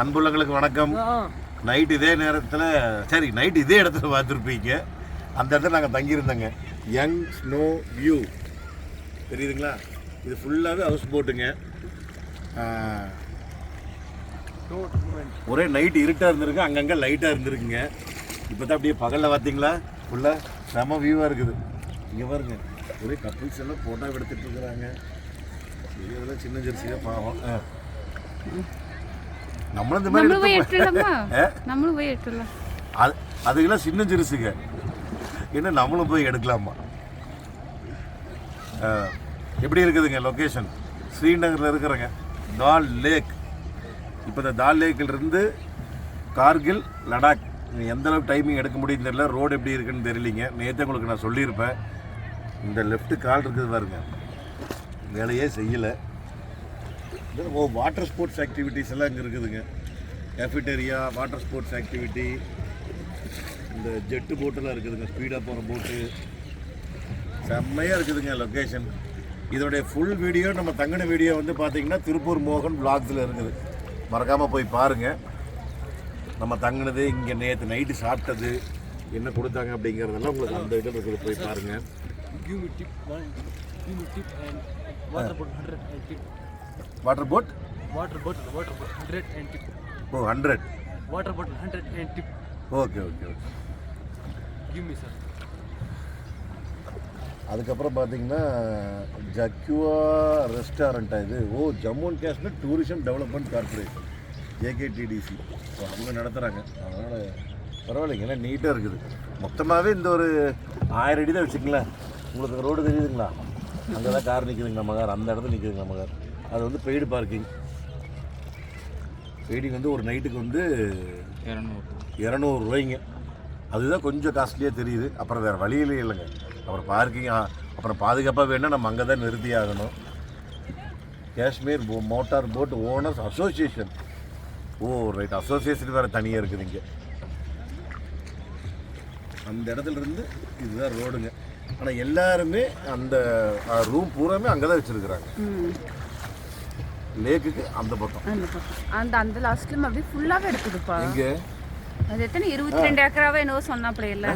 அன்புள்ளங்களுக்கு வணக்கம். நைட் இதே நேரத்தில் சரி நைட் இதே இடத்துல பார்த்துருப்பீங்க. அந்த இடத்துல நாங்கள் தங்கியிருந்தோங்க. யங் ஸ்னோ வியூ தெரியுதுங்களா? இது ஃபுல்லாகவே ஹவுஸ் போட்டுங்க. ஒரே நைட்டு இருட்டாக இருந்திருக்கு, அங்கங்கே லைட்டாக இருந்திருக்குங்க. இப்போ தான் அப்படியே பகலில் பார்த்தீங்களா ஃபுல்லாக செம வியூவாக இருக்குது. இங்கே பாருங்க, ஒரே கப்புள்ஸ் எல்லாம் ஃபோட்டோ எடுத்துகிட்டு இருக்கிறாங்க. இதெல்லாம் சின்ன ஜெர்சியாக பாவம். நம்மளும் இந்த மாதிரி அதுக்கெல்லாம் சின்ன ஜெர்சிங்க, என்ன நம்மளும் போய் எடுக்கலாமா? எப்படி இருக்குதுங்க லொக்கேஷன்? ஸ்ரீநகரில் இருக்கிறேங்க, தால் லேக். இப்போ இந்த தால் லேக்கிலிருந்து கார்கில், லடாக் எந்த அளவுக்கு டைமிங் எடுக்க முடியும்னு தெரியல. ரோடு எப்படி இருக்குன்னு தெரியலிங்க. நேற்று உங்களுக்கு நான் சொல்லியிருப்பேன். இந்த லெஃப்ட்டு கால் இருக்குது பாருங்க, வேலையே செய்யலை. வாட்டர் ஸ்போர்ட்ஸ் ஆக்டிவிட்டீஸ் எல்லாம் இங்கே இருக்குதுங்க. கேஃபிட்டேரியா, வாட்டர் ஸ்போர்ட்ஸ் ஆக்டிவிட்டி, இந்த ஜெட்டு போட்டெல்லாம் இருக்குதுங்க, ஸ்பீடாக போகிற போட்டு. செம்மையாக இருக்குதுங்க லொக்கேஷன். இதோடைய ஃபுல் வீடியோ, நம்ம தங்கின வீடியோ வந்து பார்த்தீங்கன்னா திருப்பூர் மோகன் விளாக்ஸில் இருக்குது. மறக்காமல் போய் பாருங்கள். நம்ம தங்கினது, இங்கே நேற்று நைட்டு சாப்பிட்டது, என்ன கொடுத்தாங்க அப்படிங்கிறதெல்லாம் உங்களுக்கு அந்த இதில் இருக்குது, போய் பாருங்கள். Water boat 100 and tip. Oh 100 water bottle 100 and tip. Okay okay okay, give me sir. அதுக்கப்புறம் பார்த்தீங்கன்னா ஜக்யூவா ரெஸ்டாரண்ட்டா இது? Oh, Jammu and Kashmir tourism development corporation, JKTDC அவங்க நடத்துகிறாங்க. அதனால் பரவாயில்லைங்க, எல்லாம் நீட்டாக இருக்குது. மொத்தமாகவே இந்த ஒரு 1000 அடி தான் வச்சுக்கங்களேன். உங்களுக்கு ரோடு தெரியுதுங்களா? அங்கே தான் கார் நிற்குதுங்க, நம்ம கார் அந்த இடத்துல நிற்குதுங்க நம்ம கார். அது வந்து பெய்டு பார்க்கிங். பெய்டிங் வந்து ஒரு நைட்டுக்கு வந்து 200 ரூபாய்ங்க. அதுதான் கொஞ்சம் காஸ்ட்லியாக தெரியுது. அப்புறம் வேறு வழியிலே இல்லைங்க. அப்புறம் பார்க்கிங், அப்புறம் பாதுகாப்பாக வேணும்னா நம்ம அங்கே தான் நிறுத்தி ஆகணும். Kashmir motor boat owners association. Oh right, association வேறு தனியாக இருக்குது இங்கே. அந்த இடத்துல இருந்து இதுதான் ரோடுங்க. ஆனால் எல்லாருமே அந்த ரூம் பூராமே அங்கே தான் வச்சுருக்குறாங்க. லேக்குக்கு அந்த பக்கம், அந்த லாஸ்ட்லயும் அப்படியே ஃபுல்லாவே எடுக்குதுப்பா. இங்கே அது எத்தனை 22 ஏக்கராவே என்னவோ சொன்னாப்ல. இல்ல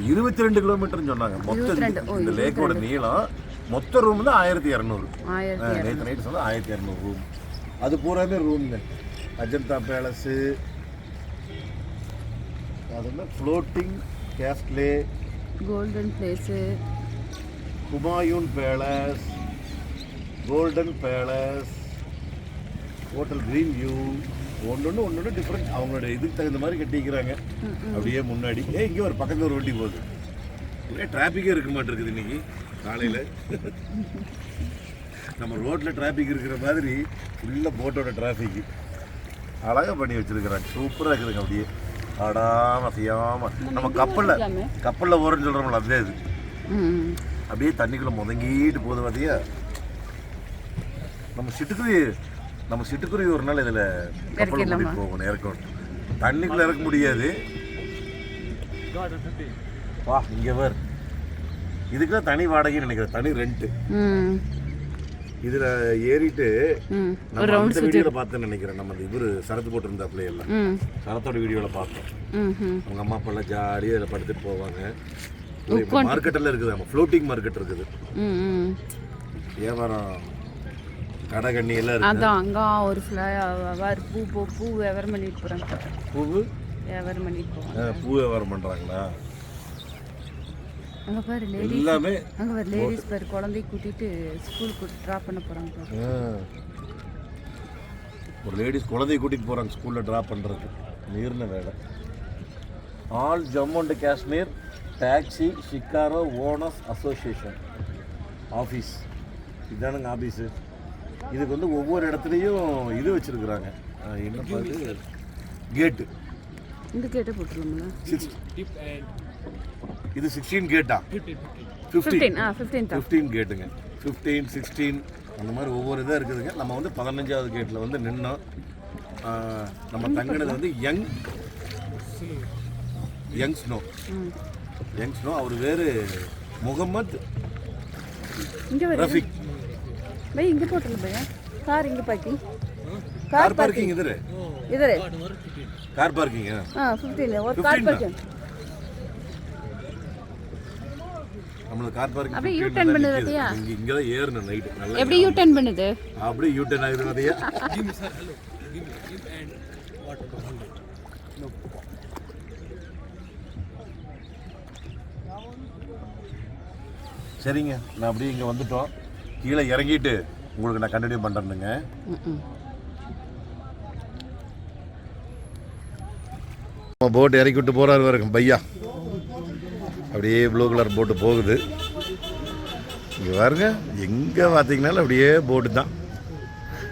22 கிலோமீட்டர்னு சொன்னாங்க மொத்தம். இந்த லேக்கோட நீளம் மொத்த ரூம் தான் 1200. நேற்று நைட்டு சொன்னால் 1200 ரூம். அது பூராமே ரூம்ங்க. அஜந்தா பேலஸு, அது என்ன floating castle, golden place, Humayun palace, golden palace, hotel green view. ஒன்று டிஃப்ரெண்ட். அவங்களோட இதுக்கு தகுந்த மாதிரி கட்டிக்கிறாங்க. அப்படியே முன்னாடி இங்கே ஒரு பக்கத்தில் ஒரு வண்டி போகுது. ஒரே டிராஃபிக்கே இருக்க மாட்டேருக்குது இன்னைக்கு காலையில். நம்ம ரோட்டில் டிராஃபிக் இருக்கிற மாதிரி ஃபுல்லாக போட்டோட டிராஃபிக்கு அழகாக பண்ணி வச்சுருக்குறாங்க. சூப்பராக இருக்குதுங்க. அப்படியே ஆடாமல் செய்யாமல் நம்ம கப்பலில் ஓரன்னு சொல்கிறோம்ல, அதே இது அப்படியே தண்ணிக்குள்ளே முதங்கிட்டு போகுது. பார்த்தியா, நம்ம சிட்டுக்குருவி ஒரு நாள் இதில் கப்பலில் கூட்டிகிட்டு போகணும், இறக்கணும். தண்ணிக்குள்ளே இறக்க முடியாது. வா இங்கே வேறு, இதுக்கெல்லாம் தனி வாடகைன்னு நினைக்கிறேன், தனி ரெண்ட்டு. இதில் ஏறிட்டு நம்ம அந்த வீடியோவில் பார்த்தேன்னு நினைக்கிறேன். நம்ம அந்த இவர் சரத்து போட்டிருந்தாப்புல எல்லாம் சரத்தோட வீடியோவில் பார்த்தோம். அவங்க அம்மா அப்பா எல்லாம் ஜாலியாக இதில் படுத்துட்டு போவாங்க. மார்க்கெட்டெல்லாம் இருக்குது, நம்ம ஃப்ளோட்டிங் மார்க்கெட் இருக்குது. வியாபாரம் கடை கண்ணி எல்லாம் இருக்குது. அதான் அங்கே ஒரு ஃப்ளவர் பூ வியாபாரம் பண்ணிட்டு போகிறாங்க. பூ வியாபாரம் பண்ணிட்டு போவாங்க. பூ வியாபாரம் பண்ணுறாங்களா? அங்கே பாரு லேடிஸ், எல்லாமே அங்கே பாரு லேடிஸ் பாரு குழந்தைய கூட்டிகிட்டு ஸ்கூலுக்கு ட்ராப் பண்ண போகிறாங்க. ஒரு லேடிஸ் குழந்தைய கூட்டிகிட்டு போகிறாங்க ஸ்கூலில் ட்ராப் பண்ணுறதுக்கு. மீறின வேலை. All Jammu and Kashmir taxi ஷிக்காரோ ஓனர்ஸ் அசோசியேஷன் ஆஃபீஸ். இதுதானுங்க ஆஃபீஸு. இதுக்கு வந்து ஒவ்வொரு இடத்துலையும் இது வச்சுருக்குறாங்க. என்ன பார்த்து கேட்டு, இந்த கேட்டை போட்டுருவோம்ல. இது 16 கேட்டா? 15 கேட்டுங்க. 15, 16 அந்த மாதிரி ஒவ்வொரு இதாக இருக்குதுங்க. நம்ம வந்து 15வது கேட்டில் வந்து நின்னோம். நம்ம தங்கினது வந்து யங் ஸ்னோ. அவர் வேறு முகமது ரஃபிக். இங்கே போட்டுருங்க பையன், கார் இங்கே பார்க்கிங். कार पार्किंग इधर है इधर है कार पार्किंग है हाँ 15 है और कार पार्किंग நம்மளுக்கு கார் பார்க்கிங் அப்படியே யூ டர்ன் பண்ணுது அதையா இங்க தான் ஏறணும் நைட் நல்லா எப்படி யூ டர்ன் பண்ணுது அப்படியே யூ டர்ன் ஆகுது அதையா Give me sir, hello. Give and water bottle 100. No. சரிங்க நான் அப்படியே இங்கே வந்துட்டோம் கீழே இறங்கிட்டு உங்களுக்கு நான் கண்டினியூ பண்ணுறேனுங்க போட்டு இறக்கி விட்டு போகிறாரு வரைக்கும் பையா அப்படியே ப்ளூ கலர் போட்டு போகுது இங்கே பாருங்க எங்கே பார்த்தீங்கன்னாலும் அப்படியே போட்டு தான்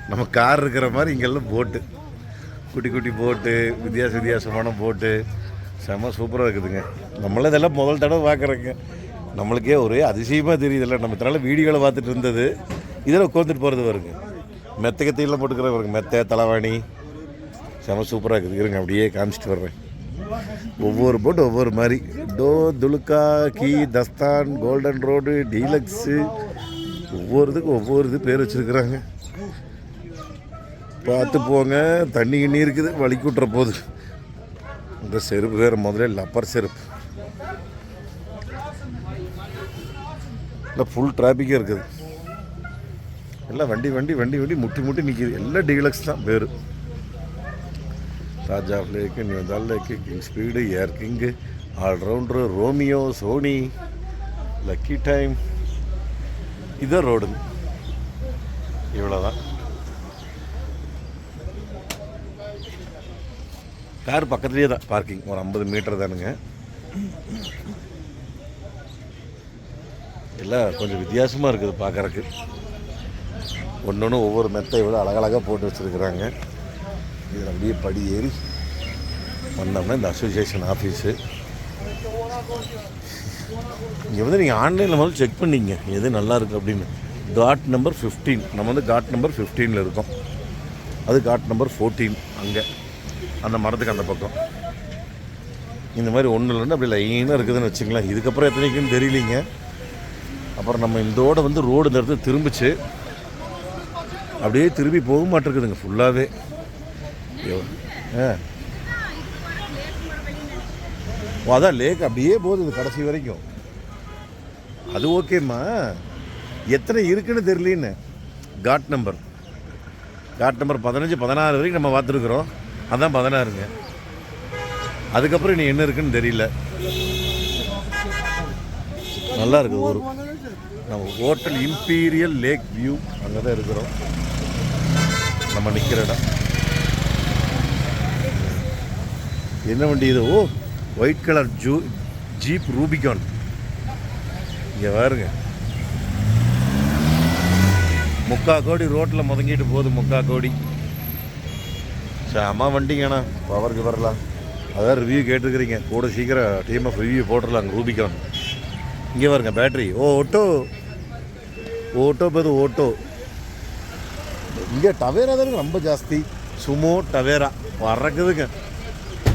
நம்ம கார் இருக்கிற மாதிரி இங்கெல்லாம் போட்டு குட்டி குட்டி போட்டு வித்தியாசமான போட்டு செம்ம சூப்பராக இருக்குதுங்க நம்மள இதெல்லாம் முதல் தடவை பார்க்குறோங்க நம்மளுக்கே ஒரே அதிசயமாக தெரியுதில்ல நம்ம இதனால் வீடியோவில் பார்த்துட்டு இருந்தது இதில் உட்காந்துட்டு போகிறது வருங்க மெத்த கத்தையெல்லாம் போட்டுக்கிற வருங்க மெத்த தலைவாணி செம சூப்பராக இருக்குது இருங்க அப்படியே காமிச்சிட்டு வர்றேன் ஒவ்வொரு போட்டு ஒவ்வொரு மாதிரி டோ துலுக்கா கீ தஸ்தான் கோல்டன் ரோடு டீலக்ஸு ஒவ்வொருத்துக்கும் ஒவ்வொரு இது பேர் வச்சுருக்குறாங்க பார்த்து போங்க தண்ணி கிண்ணி இருக்குது வலிக்கு விட்டுற போகுது இந்த செருப்பு வேறு முதல்ல லப்பர் செருப்பு இல்லை ஃபுல் டிராஃபிக்காக இருக்குது எல்லாம் வண்டி முட்டி நிற்கிது எல்லாம் டீலக்ஸ் தான் பேர் தாஜ் ஆஃப் லேக்கு நியூதால் lake king speed air king allrounder Romeo Sony lucky time இதான் ரோடு இவ்வளோதான் கார் பக்கத்துலேயே தான் பார்க்கிங் ஒரு 50 மீட்டர் தானுங்க எல்லாம் கொஞ்சம் வித்தியாசமாக இருக்குது பார்க்குறக்கு ஒன்று ஒவ்வொரு மெத்தை விட அழகழகாக போட்டு வச்சுருக்குறாங்க இதில் அப்படியே படி ஏறி வந்தோம்னா இந்த அசோசியேஷன் ஆஃபீஸு இங்கே வந்து நீங்கள் ஆன்லைனில் முதல்ல செக் பண்ணிங்க எது நல்லா இருக்குது அப்படின்னு காட் நம்பர் 15 நம்ம வந்து காட் நம்பர் 15 இருக்கோம் அது காட் நம்பர் 14 அங்கே அந்த மரத்துக்கு அந்த பக்கம் இந்த மாதிரி ஒன்றும் இல்லைன்னா அப்படி லைனாக இருக்குதுன்னு வச்சுங்களேன் இதுக்கப்புறம் எத்தனைக்குன்னு தெரியலிங்க அப்புறம் நம்ம இதோட வந்து ரோடு இந்த இடத்துல திரும்பிச்சு அப்படியே திரும்பி போக மாட்டேருக்குதுங்க ஃபுல்லாகவே அதான் லேக் அப்படியே போகுது இது கடைசி வரைக்கும் அது ஓகேம்மா எத்தனை இருக்குன்னு தெரியலன்னு காட் நம்பர் 15 16 வரைக்கும் நம்ம பார்த்துருக்குறோம் அதான் 16ங்க அதுக்கப்புறம் இனி என்ன இருக்குன்னு தெரியல நல்லா இருக்குது ஒரு நம்ம ஹோட்டல் இம்பீரியல் லேக் வியூ அங்கே தான் இருக்கிறோம் நம்ம நிற்கிற இடம் என்ன வண்டி இது ஓ ஒயிட் கலர் ஜீப் ரூபிகான் இங்கே பாருங்க 3/4 கோடி ரோட்டில் முதங்கிட்டு போகுது 3/4 கோடி அம்மா வண்டிங்கண்ணா பவருக்கு வரலாம் அதான் ரிவ்யூ கேட்டுருக்குறீங்க கூட சீக்கிரம் டீம் ஆஃப் ரிவ்யூ போட்டுடலாங்க ரூபிகான் இங்கே பாருங்க பேட்ரி ஓட்டோ பேர் ஓட்டோ இங்கே டவேரா தானுங்க ரொம்ப ஜாஸ்தி சுமோ டவேரா வர்றக்குதுங்க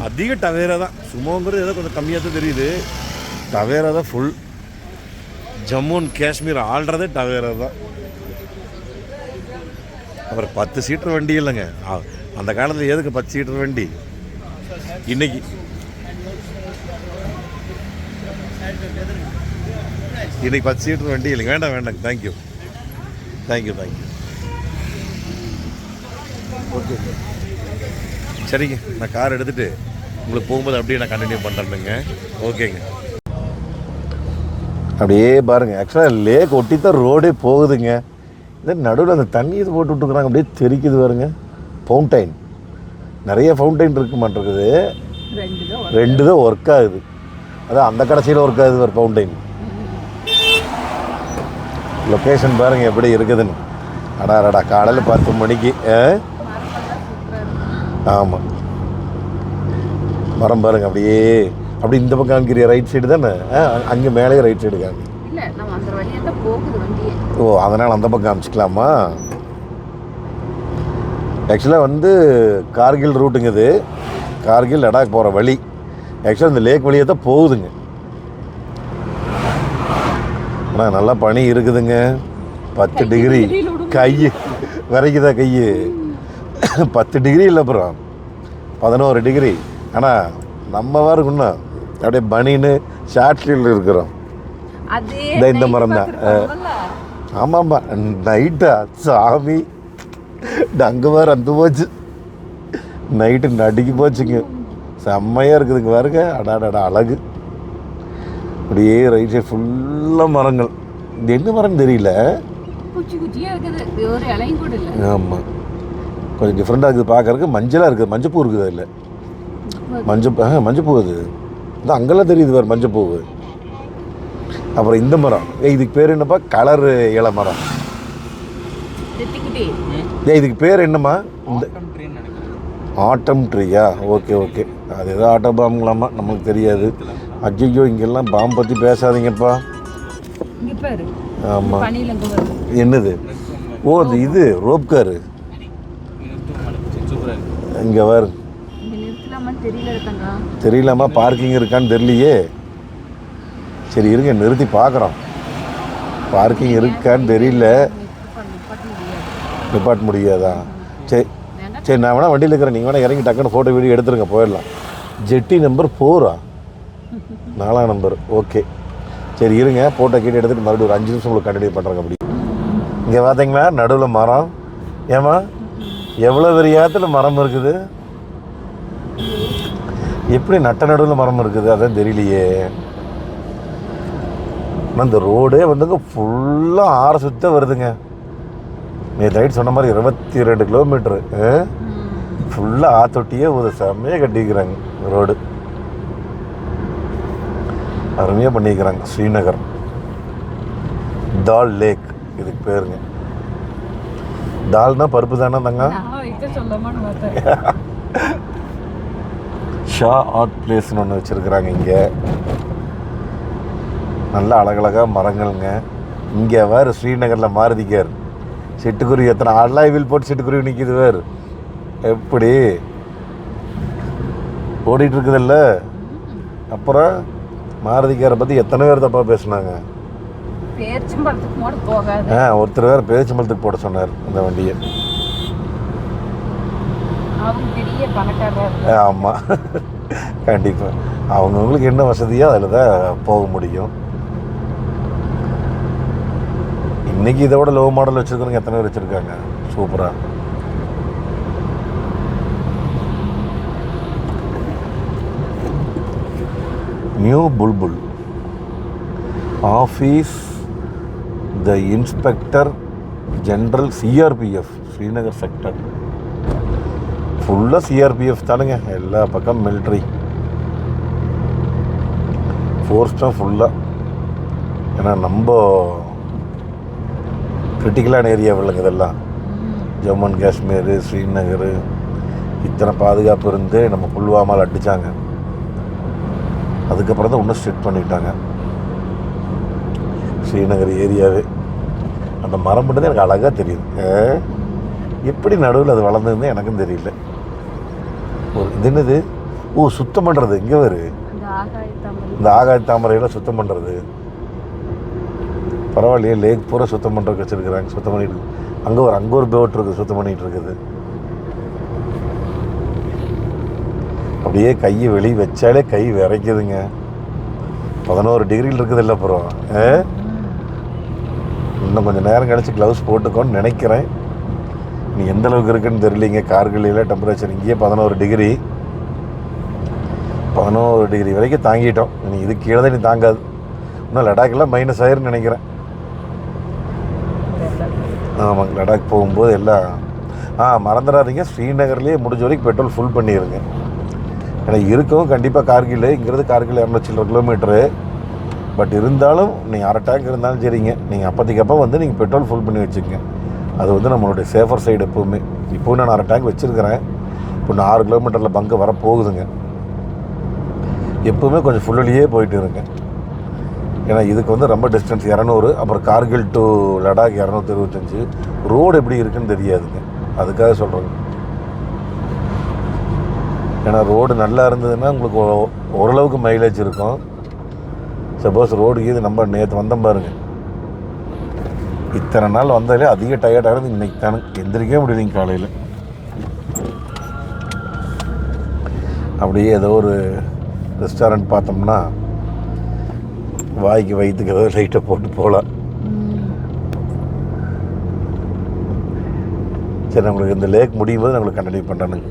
அதிக டவேரா தான் சுமோங்கிறது ஏதோ கொஞ்சம் கம்மியாக தான் தெரியுது டவேரா தான் ஃபுல் ஜம்மு அண்ட் காஷ்மீர் ஆள்றதே டவேரா தான் அப்புறம் 10 சீட்டர் வண்டி இல்லைங்க அந்த காலத்தில் எதுக்கு 10 சீட்டர் வண்டி இன்னைக்கு இன்னைக்கு 10 சீட்டர் வண்டி இல்லைங்க வேண்டாம் தேங்க்யூ ஓகே சரிங்க நான் கார் எடுத்துகிட்டு உங்களுக்கு போகும்போது அப்படியே நான் கண்டினியூ பண்ணுறேனுங்க ஓகேங்க அப்படியே பாருங்கள் ஆக்சுவலாக லேக் ஒட்டி தான் ரோடே போகுதுங்க இதே நடுவில் அந்த தண்ணி இது போட்டு விட்டுருக்குறாங்க அப்படியே தெரிக்குது பாருங்க ஃபவுண்டைன் நிறைய ஃபவுண்டைன் இருக்க மாட்டேருக்குது 2 தான் ஒர்க் ஆகுது அதான் அந்த கடைசியில் ஒர்க் ஆகுது ஒரு ஃபவுண்டைன் லொக்கேஷன் பாருங்கள் எப்படி இருக்குதுன்னு அடாடா காலையில் 10 மணிக்கு ஆமாம் மரம் பாருங்க அப்படியே அப்படி இந்த பக்கம் காமிக்கிற ரைட் சைடு தானே அங்கே மேலேயே ரைட் சைடு காமி ஓ அதனால் அந்த பக்கம் காமிச்சிக்கலாமா ஆக்சுவலாக வந்து கார்கில் ரூட்டுங்க இது கார்கில் லடாக் போகிற வழி ஆக்சுவலாக இந்த லேக் வழியாக தான் போகுதுங்க ஆனால் நல்லா பனி இருக்குதுங்க 10 டிகிரி கை விரைக்குதா கை 10 டிகிரி இல்லை அப்புறம் 11 டிகிரி. ஆனால் நம்ம வாருக்கு இன்னும் அப்படியே பனின்னு ஷார்ட் ஸ்லீவில் இருக்கிறோம். இந்த மரம் தான். ஆமாம்மா நைட்டா சாமி அங்கே வேறு அந்த போச்சு, நைட்டு நடுக்கி போச்சுங்க. செம்மையாக இருக்குதுங்க பாருங்க. அடாடா அழகு. அப்படியே ரைட் சைடு ஃபுல்லாக மரங்கள். இது என்ன மரம் தெரியல. ஆமாம் கொஞ்சம் டிஃப்ரெண்ட்டாக இருக்குது பார்க்கறதுக்கு. மஞ்சளாக இருக்குது, மஞ்சப்பூ இருக்குது அதில். மஞ்சப்பூ அது இந்த அங்கெல்லாம் தெரியுது வேறு மஞ்சப்பூ. அப்புறம் இந்த மரம் இதுக்கு பேர் என்னப்பா? கலர் இலை மரம். இதுக்கு பேர் என்னம்மா? இந்த ஆட்டம் ட்ரீயா? Okay okay. அது ஏதோ ஆட்டம் பாம்புங்களாமா, நமக்கு தெரியாது. அஜய்யோ இங்கெல்லாம் பாம்பு பற்றி பேசாதீங்கப்பா. ஆமாம் என்னது? ஓ அது இது ரோப் காரு. இங்கே வேறு தெரியலாமா, பார்க்கிங் இருக்கான்னு தெரியலையே. சரி இருங்க நிறுத்தி பார்க்குறோம். பார்க்கிங் இருக்கான்னு தெரியல. நிப்பாட்ட முடியாதா? சரி சரி நான் வேணால் வண்டியில் இருக்கிறேன், நீங்கள் வேணால் இறங்கி டக்குன்னு ஃபோட்டோ வீடியோ எடுத்துருங்க, போயிடலாம். ஜெட்டி நம்பர் 4 4ஆம் நம்பர். ஓகே சரி இருங்க, ஃபோட்டோ கீழே எடுத்துகிட்டு மறுபடியும் ஒரு 5 நிமிஷம் உங்களுக்கு கண்டினியூ பண்ணுறேங்க. அப்படி இங்கே பார்த்தீங்களா நடுவில் மரம். ஏமா எவ்வளோ பெரிய இடத்துல மரம் இருக்குது. எப்படி நட்ட நடுவில் மரம் இருக்குது அதான் தெரியலையே. ஆனால் இந்த ரோடே வந்துங்க ஃபுல்லாக 6 சுத்த வருதுங்க. நேற்று நைட் சொன்ன மாதிரி 22 கிலோமீட்ரு ஃபுல்லாக ஆத்தொட்டியே ஒரு செம்மையாக கட்டிக்கிறாங்க. ரோடு அருமையாக பண்ணிக்கிறாங்க. ஸ்ரீநகர் தால் லேக் இதுக்கு பேருங்க. தால்னா பருப்பு தானே தாங்க. ஷா ஆர்ட் பிளேஸ்னு ஒன்று வச்சுருக்குறாங்க இங்கே. நல்லா அழகழகாக மரங்கள்ங்க. இங்கே வேறு ஸ்ரீநகரில் மாருதிக்கார் சிட்டுக்குருவி எத்தனை அல்லாய் வீல் போட்டு சிட்டுக்குருவி நிற்கிது வேறு. எப்படி ஓடிட்டுருக்குதில்ல. அப்புறம் மாருதிக்காரை பற்றி எத்தனை பேர் தப்பாக பேசுனாங்க. ஒருத்தர் வேறு பேரிச்சம்பழத்துக்கு போட சொன்னார் அந்த வண்டியை. ஆமாம் கண்டிப்பாக அவங்கவுங்களுக்கு என்ன வசதியோ அதில் தான் போக முடியும். இன்றைக்கி இதை விட லோ மாடல் வச்சுருக்கிறவங்க எத்தனை பேர் வச்சுருக்காங்க. சூப்பராக நியூ புல்புல் ஆஃபீஸ் த inspector general CRPF Srinagar sector. ஃபுல்லாக சிஆர்பிஎஃப் தானுங்க. எல்லா பக்கம் மிலிட்ரி ஃபோர்ஸ் தான் ஃபுல்லாக. ஏன்னா நம்ம கிரிட்டிக்கலான ஏரியாவில் இதெல்லாம் ஜம்மு அண்ட் காஷ்மீர் ஸ்ரீநகர் இத்தனை பாதுகாப்பு இருந்து நம்ம புல்வாமாவில் அடித்தாங்க. அதுக்கப்புறம் தான் இன்னும் ஸ்ட்ரிக்ட் பண்ணிட்டாங்க ஸ்ரீநகர் ஏரியாவே. அந்த மரம் மட்டும் தான் எனக்கு அழகாக தெரியுது. எப்படி நடுவில் அது வளர்ந்ததுன்னு எனக்கும் தெரியல. ஒரு இது என்னது? ஓ சுத்தம் பண்ணுறது. இங்கே வரு இந்த ஆகாய தாமரையெல்லாம் சுத்தம் பண்ணுறது. பரவாயில்லையே லேக் பூரா சுத்தம் பண்ணுறதுக்கு வச்சுருக்குறாங்க. சுத்தம் பண்ணிட்டு அங்கே ஒரு போட் இருக்குது சுத்தம் பண்ணிகிட்டு இருக்குது. அப்படியே கையை வெளியே வச்சாலே கை விரைக்குதுங்க. 11 டிகிரியில் இருக்குது இல்லை. அப்புறம் இன்னும் கொஞ்சம் நேரம் கழிச்சு க்ளவுஸ் போட்டுக்கோன்னு நினைக்கிறேன். நீ எந்த அளவுக்கு இருக்குன்னு தெரியலிங்க. கார்கில்லையில் டெம்பரேச்சர் இங்கேயே 11 டிகிரி 11 டிகிரி வரைக்கும் தாங்கிட்டோம். நீ இது கீழே தான் நீ தாங்காது. இன்னும் லடாக்கெல்லாம் மைனஸ் ஆயிருன்னு நினைக்கிறேன். ஆமாங்க லடாக் போகும்போது எல்லாம் மறந்துடாதீங்க. ஸ்ரீநகர்லேயே முடிஞ்ச வரைக்கும் பெட்ரோல் ஃபுல் பண்ணிடுங்க. ஏன்னா இருக்கவும் கண்டிப்பாக கார்கில் இங்கிறது கார்கில் 200 கிலோமீட்டரு. பட் இருந்தாலும் நீங்கள் அரை டேங்க் இருந்தாலும் சரிங்க, நீங்கள் அப்போதைக்கப்போ வந்து நீங்கள் பெட்ரோல் ஃபுல் பண்ணி வச்சுக்கோங்க. அது வந்து நம்மளுடைய சேஃபர் சைடு எப்போவுமே. இப்போவும் நான் அரை டேங்க் வச்சுருக்கிறேன். இப்போ நான் 6 கிலோமீட்டரில் பங்கு வரப்போகுதுங்க. எப்போவுமே கொஞ்சம் ஃபுல்லிலேயே போயிட்டு இருங்க. ஏன்னா இதுக்கு வந்து ரொம்ப டிஸ்டன்ஸ் 200. அப்புறம் கார்கில் டு லடாக் 225. ரோடு எப்படி இருக்குன்னு தெரியாதுங்க, அதுக்காக சொல்கிறேங்க. ஏன்னா ரோடு நல்லா இருந்ததுன்னா உங்களுக்கு ஓரளவுக்கு மைலேஜ் இருக்கும். சப்போஸ் ரோடு இது நம்ம நேற்று வந்தோம் பாருங்கள், இத்தனை நாள் வந்தாலே அதிக டயர்டாக இருந்து இன்றைக்கி தானே எந்திரிக்கவே முடியலைங்க காலையில். அப்படியே ஏதோ ஒரு ரெஸ்டாரண்ட் பார்த்தோம்னா வாய்க்கு வயிற்றுக்கு ஏதோ லைட்டை போட்டு போகலாம். சரி, நம்மளுக்கு இந்த லேக் முடியும் போது நம்மளுக்கு கண்டினியூ பண்ணுறேனுங்க.